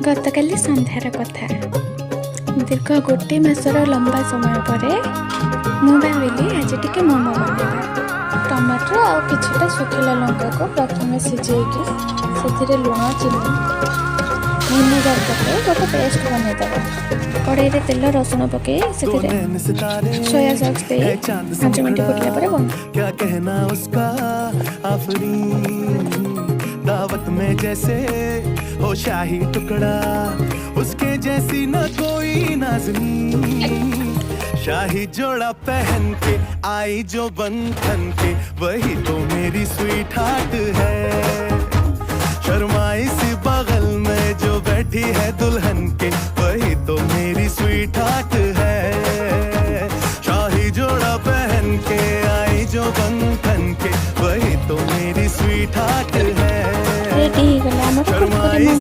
गतकाली संध्यार कथा दीर्घ गोटे मासर लंबा समय पर मु भाविली आज टिके मोमो बनवा। टमाटर आ किछटा सुखिला लंका को प्रथम सिझेकी से लुण चीनी विनेगार पके गोटे पेस्ट बनईदेवा। कड़ाई तेल रसुण पके सोया सॉस दे 5 मिनट फुटला पर बन। क्या कहना उसका दावत में जैसे हो शाही टुकड़ा उसके जैसी न कोई नाज़नीं। शाही जोड़ा पहन के आई जो बंधन के वही तो मेरी स्वीट हार्ट है। शर्माई सी बगल में जो बैठी है दुल्हन के